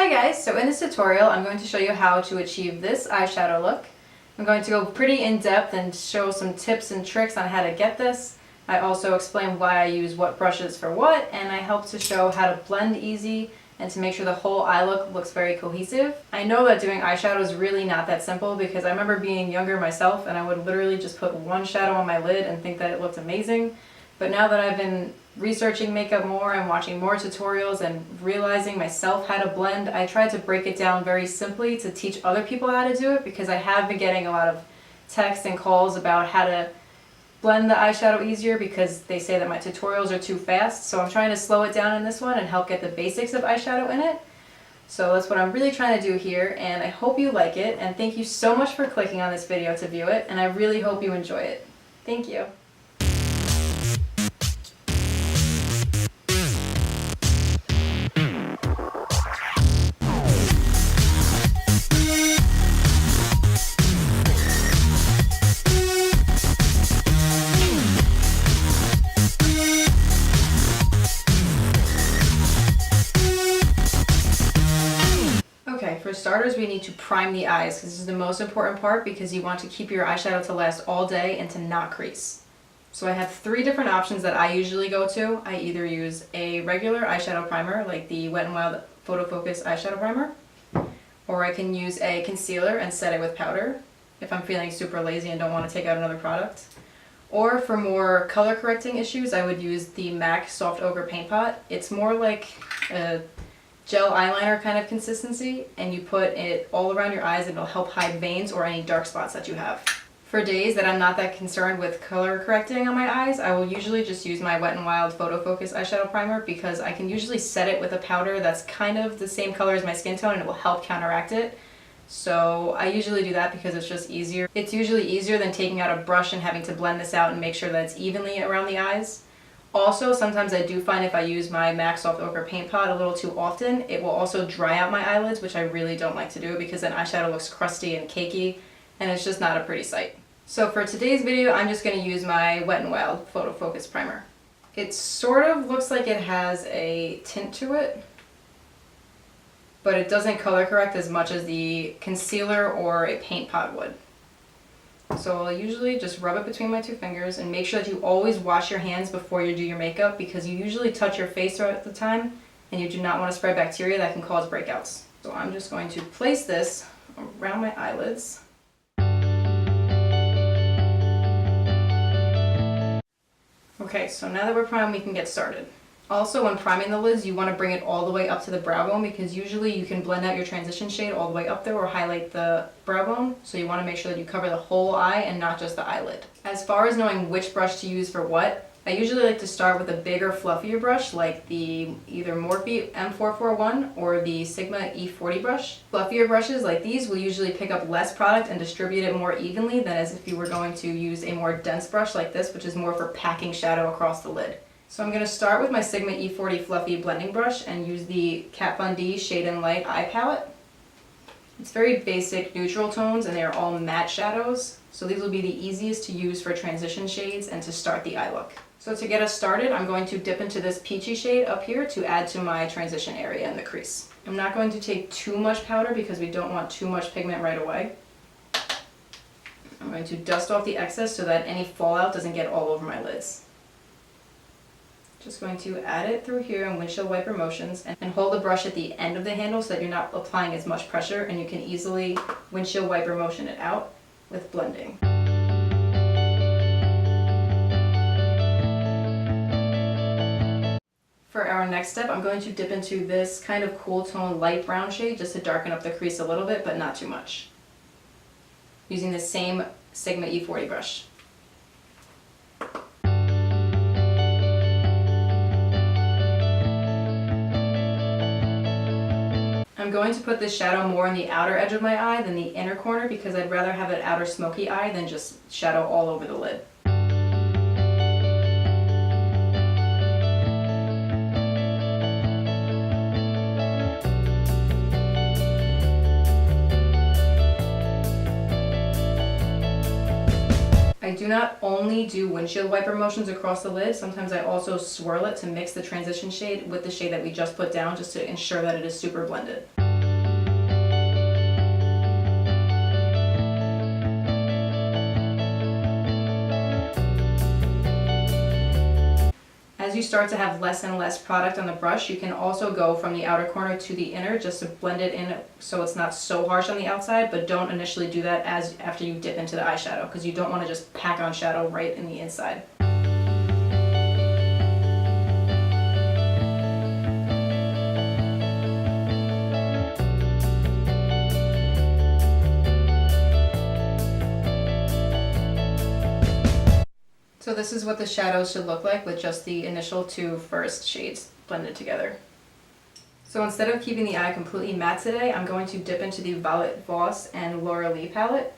Hi guys, so in this tutorial I'm going to show you how to achieve this eyeshadow look. I'm going to go pretty in depth and show some tips and tricks on how to get this. I also explain why I use what brushes for what, and I help to show how to blend easy and to make sure the whole eye look looks very cohesive. I know that doing eyeshadow is really not that simple because I remember being younger myself and I would literally just put one shadow on my lid and think that it looked amazing. But now that I've been researching makeup more and watching more tutorials and realizing myself how to blend, I try to break it down very simply to teach other people how to do it because I have been getting a lot of texts and calls about how to blend the eyeshadow easier because they say that my tutorials are too fast. So I'm trying to slow it down in this one and help get the basics of eyeshadow in it. So that's what I'm really trying to do here, and I hope you like it, and thank you so much for clicking on this video to view it, and I really hope you enjoy it. Thank you. For starters, we need to prime the eyes because this is the most important part because you want to keep your eyeshadow to last all day and to not crease. So I have three different options that I usually go to. I either use a regular eyeshadow primer like the Wet n Wild Photofocus eyeshadow primer, or I can use a concealer and set it with powder if I'm feeling super lazy and don't want to take out another product. Or for more color correcting issues, I would use the MAC Soft Ochre Paint Pot. It's more like a gel eyeliner kind of consistency, and you put it all around your eyes and it'll help hide veins or any dark spots that you have. For days that I'm not that concerned with color correcting on my eyes, I will usually just use my Wet n Wild Photofocus eyeshadow primer because I can usually set it with a powder that's kind of the same color as my skin tone and it will help counteract it. So I usually do that because it's just easier. It's usually easier than taking out a brush and having to blend this out and make sure that it's evenly around the eyes. Also, sometimes I do find if I use my MAC Soft Ochre Paint Pot a little too often, it will also dry out my eyelids, which I really don't like to do because then eyeshadow looks crusty and cakey, and it's just not a pretty sight. So for today's video, I'm just going to use my Wet n Wild Photofocus Primer. It sort of looks like it has a tint to it, but it doesn't color correct as much as the concealer or a paint pot would. So I'll usually just rub it between my two fingers and make sure that you always wash your hands before you do your makeup because you usually touch your face throughout the time and you do not want to spread bacteria that can cause breakouts. So I'm just going to place this around my eyelids. Okay, so now that we're primed, we can get started. Also, when priming the lids, you want to bring it all the way up to the brow bone because usually you can blend out your transition shade all the way up there or highlight the brow bone. So you want to make sure that you cover the whole eye and not just the eyelid. As far as knowing which brush to use for what, I usually like to start with a bigger, fluffier brush like the either Morphe M441 or the Sigma E40 brush. Fluffier brushes like these will usually pick up less product and distribute it more evenly than as if you were going to use a more dense brush like this, which is more for packing shadow across the lid. So I'm going to start with my Sigma E40 Fluffy Blending Brush and use the Kat Von D Shade and Light Eye Palette. It's very basic neutral tones and they are all matte shadows, so these will be the easiest to use for transition shades and to start the eye look. So to get us started, I'm going to dip into this peachy shade up here to add to my transition area in the crease. I'm not going to take too much powder because we don't want too much pigment right away. I'm going to dust off the excess so that any fallout doesn't get all over my lids. Just going to add it through here in windshield wiper motions and hold the brush at the end of the handle so that you're not applying as much pressure and you can easily windshield wiper motion it out with blending. For our next step, I'm going to dip into this kind of cool tone light brown shade just to darken up the crease a little bit, but not too much. Using the same Sigma E40 brush. I'm going to put this shadow more in the outer edge of my eye than the inner corner because I'd rather have an outer smoky eye than just shadow all over the lid. I do not only do windshield wiper motions across the lid, sometimes I also swirl it to mix the transition shade with the shade that we just put down just to ensure that it is super blended. As you start to have less and less product on the brush, you can also go from the outer corner to the inner just to blend it in so it's not so harsh on the outside, but don't initially do that after you dip into the eyeshadow because you don't want to just pack on shadow right in the inside. So this is what the shadows should look like with just the initial two first shades blended together. So instead of keeping the eye completely matte today, I'm going to dip into the Violet Voss and Laura Lee palette.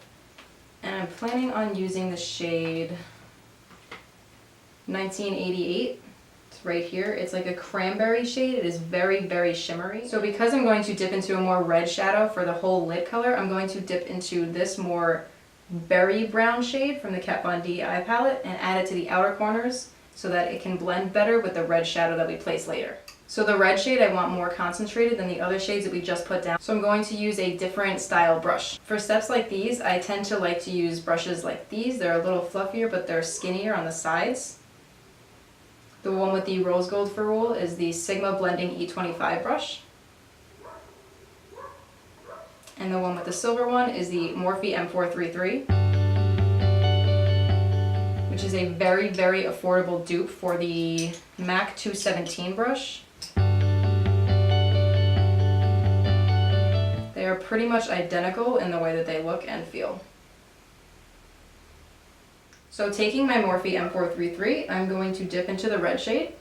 And I'm planning on using the shade 1988. It's right here. It's like a cranberry shade. It is very, very shimmery. So because I'm going to dip into a more red shadow for the whole lid color, I'm going to dip into this more berry brown shade from the Kat Von D eye palette and add it to the outer corners so that it can blend better with the red shadow that we place later. So the red shade I want more concentrated than the other shades that we just put down. So I'm going to use a different style brush. For steps like these, I tend to like to use brushes like these. They're a little fluffier, but they're skinnier on the sides. The one with the rose gold ferrule is the Sigma Blending E25 brush. And the one with the silver one is the Morphe M433, which is a very, very affordable dupe for the MAC 217 brush. They are pretty much identical in the way that they look and feel. So taking my Morphe M433, I'm going to dip into the red shade.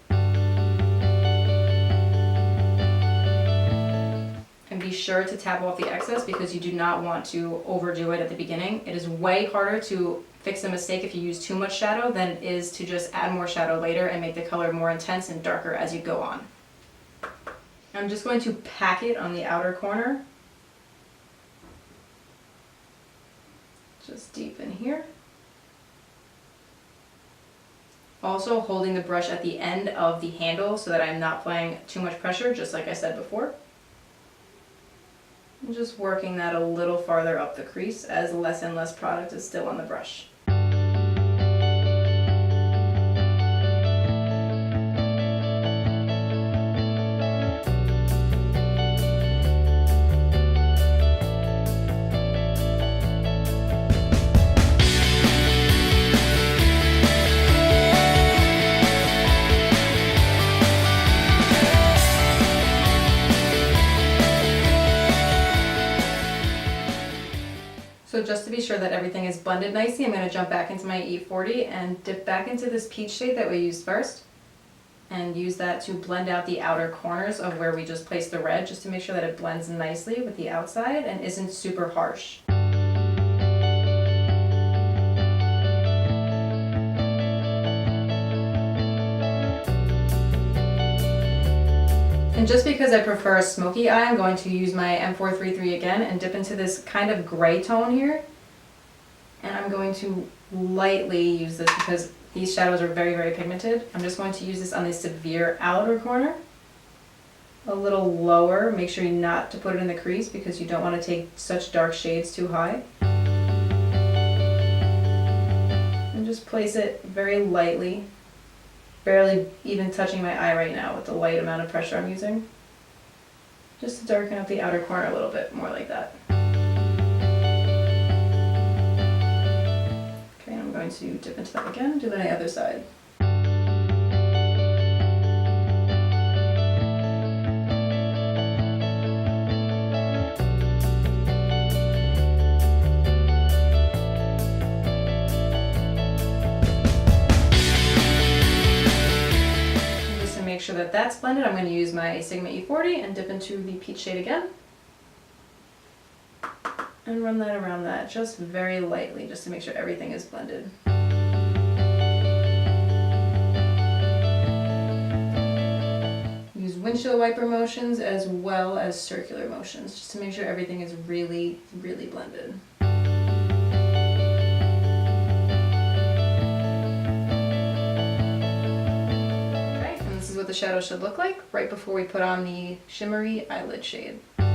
Be sure to tap off the excess because you do not want to overdo it at the beginning. It is way harder to fix a mistake if you use too much shadow than it is to just add more shadow later and make the color more intense and darker as you go on. I'm just going to pack it on the outer corner. Just deep in here. Also holding the brush at the end of the handle so that I'm not applying too much pressure, just like I said before. I'm just working that a little farther up the crease as less and less product is still on the brush. So just to be sure that everything is blended nicely, I'm going to jump back into my E40 and dip back into this peach shade that we used first and use that to blend out the outer corners of where we just placed the red, just to make sure that it blends nicely with the outside and isn't super harsh. And just because I prefer a smoky eye, I'm going to use my M433 again and dip into this kind of gray tone here. And I'm going to lightly use this because these shadows are very, very pigmented. I'm just going to use this on the severe outer corner. A little lower. Make sure not to put it in the crease because you don't want to take such dark shades too high. And just place it very lightly. Barely even touching my eye right now with the light amount of pressure I'm using. Just to darken up the outer corner a little bit, more like that. Okay, I'm going to dip into that again, do the other side. Make sure that that's blended, I'm going to use my Sigma E40 and dip into the peach shade again. And run that around that just very lightly, just to make sure everything is blended. Use windshield wiper motions as well as circular motions, just to make sure everything is really, really blended. What the shadow should look like right before we put on the shimmery eyelid shade. So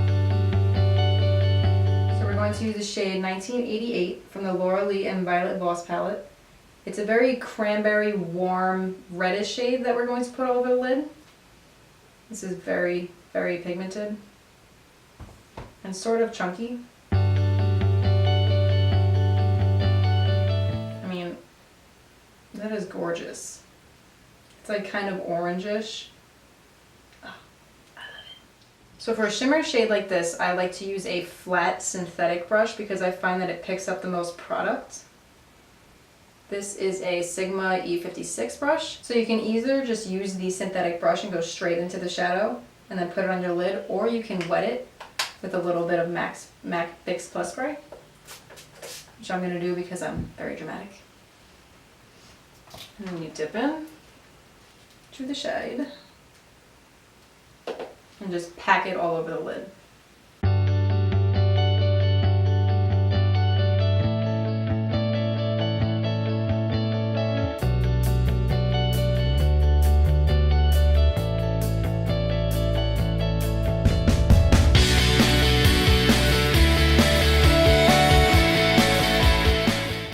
we're going to use the shade 1988 from the Laura Lee and Violet Voss palette, It's a very cranberry, warm, reddish shade that we're going to put all over the lid. This is very, very pigmented and sort of chunky. I mean, that is gorgeous. It's like kind of orangish. Oh, I love it. So for a shimmer shade like this, I like to use a flat synthetic brush because I find that it picks up the most product. This is a Sigma E56 brush. So you can either just use the synthetic brush and go straight into the shadow and then put it on your lid, or you can wet it with a little bit of MAC Fix Plus Spray, which I'm going to do because I'm very dramatic. And then you dip in to the shade and just pack it all over the lid.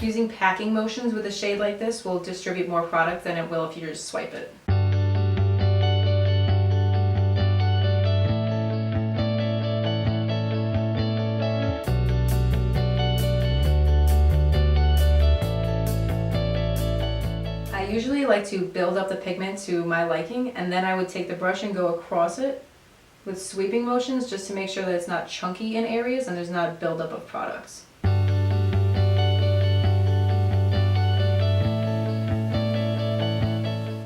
Using packing motions with a shade like this will distribute more product than it will if you just swipe it. I usually like to build up the pigment to my liking, and then I would take the brush and go across it with sweeping motions just to make sure that it's not chunky in areas and there's not a buildup of products.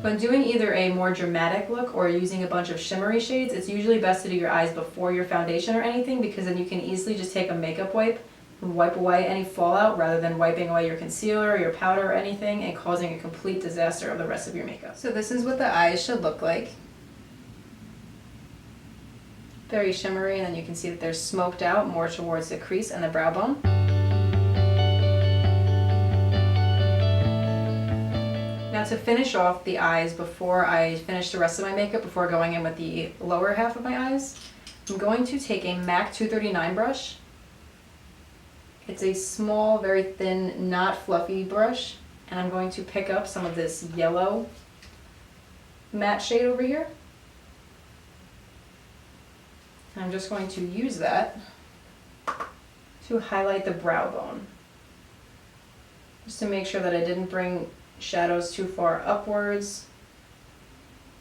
When doing either a more dramatic look or using a bunch of shimmery shades, it's usually best to do your eyes before your foundation or anything, because then you can easily just take a makeup wipe and wipe away any fallout rather than wiping away your concealer or your powder or anything and causing a complete disaster of the rest of your makeup. So this is what the eyes should look like. Very shimmery, and then you can see that they're smoked out more towards the crease and the brow bone. Now to finish off the eyes before I finish the rest of my makeup, before going in with the lower half of my eyes, I'm going to take a MAC 239 brush. It's a small, very thin, not fluffy brush, and I'm going to pick up some of this yellow matte shade over here. And I'm just going to use that to highlight the brow bone, just to make sure that I didn't bring shadows too far upwards,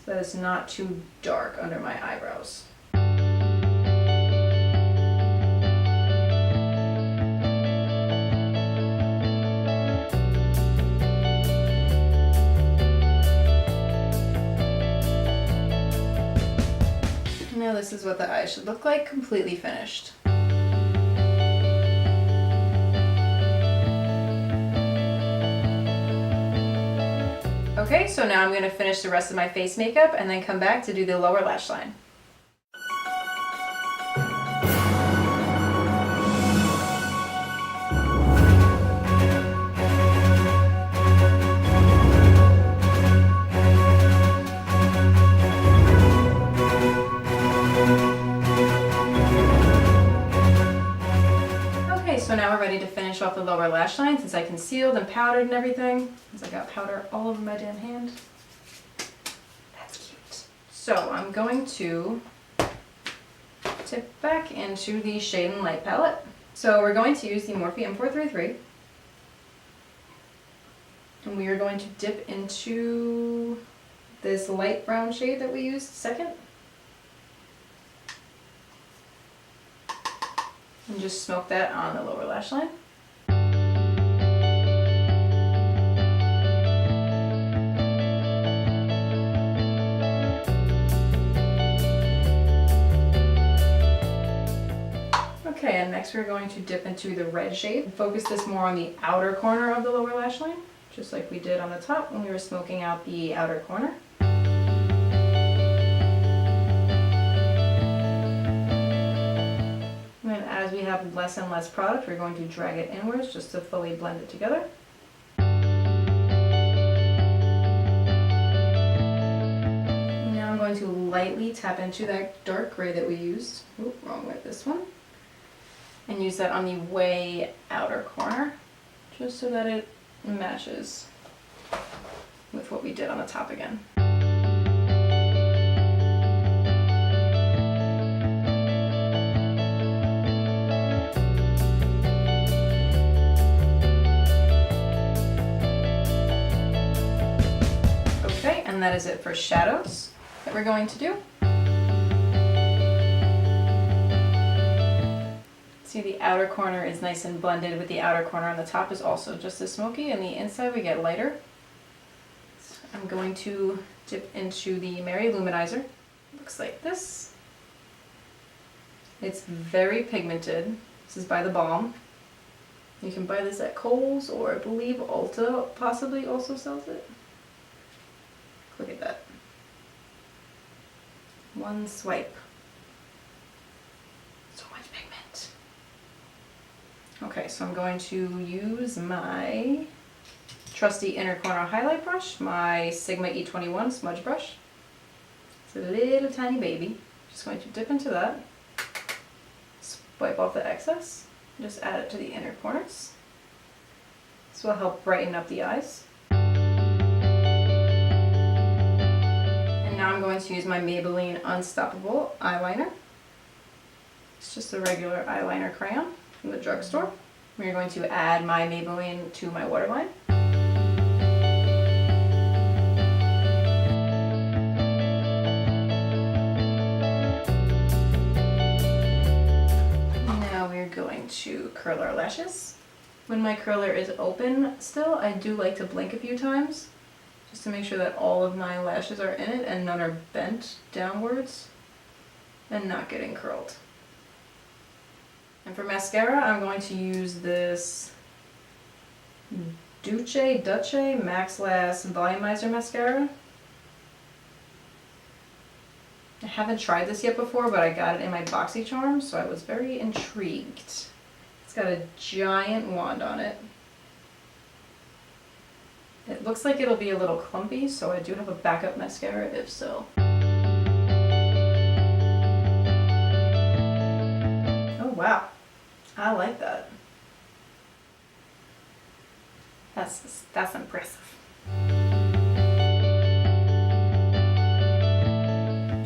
so that it's not too dark under my eyebrows. Now this is what the eyes should look like, completely finished. Okay, so now I'm going to finish the rest of my face makeup and then come back to do the lower lash line. So now we're ready to finish off the lower lash line, since I concealed and powdered and everything, since I got powder all over my damn hand. That's cute. So I'm going to tip back into the Shade and Light palette. So we're going to use the Morphe M433. And we are going to dip into this light brown shade that we used second. And just smoke that on the lower lash line. Okay, and next we're going to dip into the red shade. Focus this more on the outer corner of the lower lash line, just like we did on the top when we were smoking out the outer corner. And as we have less and less product, we're going to drag it inwards just to fully blend it together. Now I'm going to lightly tap into that dark gray that we used. Oop, wrong with this one. And use that on the way outer corner, just so that it matches. with what we did on the top again. Okay, and that is it for shadows that we're going to do. See, the outer corner is nice and blended with the outer corner on the top is also just as smoky, and the inside we get lighter. So I'm going to dip into the MaryLou Manizer. Looks like this. It's very pigmented. This is by the Balm. You can buy this at Kohl's, or I believe Ulta possibly also sells it. Look at that. One swipe. So much pigment. Okay, so I'm going to use my trusty inner corner highlight brush, my Sigma E21 smudge brush. It's a little tiny baby. Just going to dip into that, wipe off the excess, and just add it to the inner corners. This will help brighten up the eyes. And now I'm going to use my Maybelline Unstoppable eyeliner. It's just a regular eyeliner crayon from the drugstore. We're going to add my Maybelline to my waterline. Now we're going to curl our lashes. When my curler is open still, I do like to blink a few times just to make sure that all of my lashes are in it and none are bent downwards and not getting curled. And for mascara, I'm going to use this Doucce MaxLash Volumizer mascara. I haven't tried this yet before, but I got it in my BoxyCharm, so I was very intrigued. It's got a giant wand on it. It looks like it'll be a little clumpy, so I do have a backup mascara if so. Oh wow. I like that. That's impressive.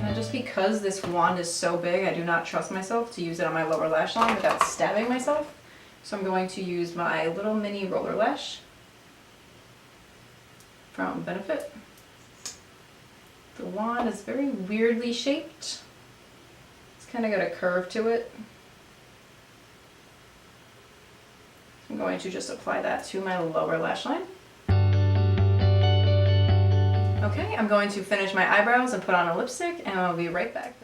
And just because this wand is so big, I do not trust myself to use it on my lower lash line without stabbing myself. So I'm going to use my little mini roller lash from Benefit. The wand is very weirdly shaped. It's kind of got a curve to it. I'm going to just apply that to my lower lash line. Okay, I'm going to finish my eyebrows and put on a lipstick, and I'll be right back.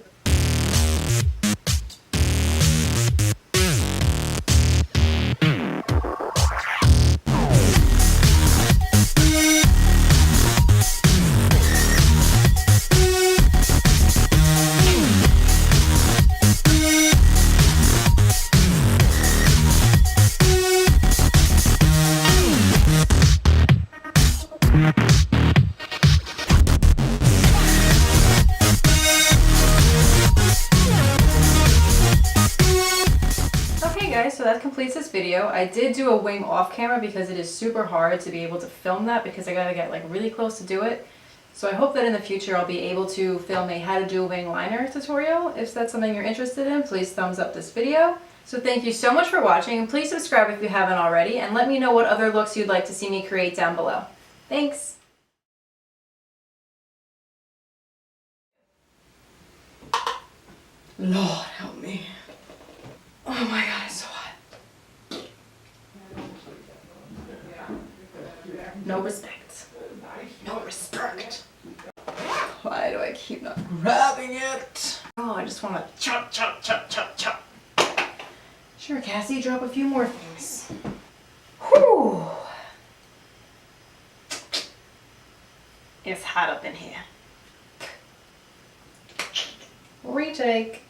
So that completes this video. I did do a wing off camera because it is super hard to be able to film that because I gotta get like really close to do it. So I hope that in the future I'll be able to film a how to do a wing liner tutorial. If that's something you're interested in, please thumbs up this video. So thank you so much for watching, and please subscribe if you haven't already, and let me know what other looks you'd like to see me create down below. Thanks! Lord help me. Oh my god, it's so hot. No respect. No respect. Why do I keep not grabbing it? Oh, I just want to chop, chop, chop, chop, chop. Sure, Cassie, drop a few more things. Whew. It's hot up in here. Retake.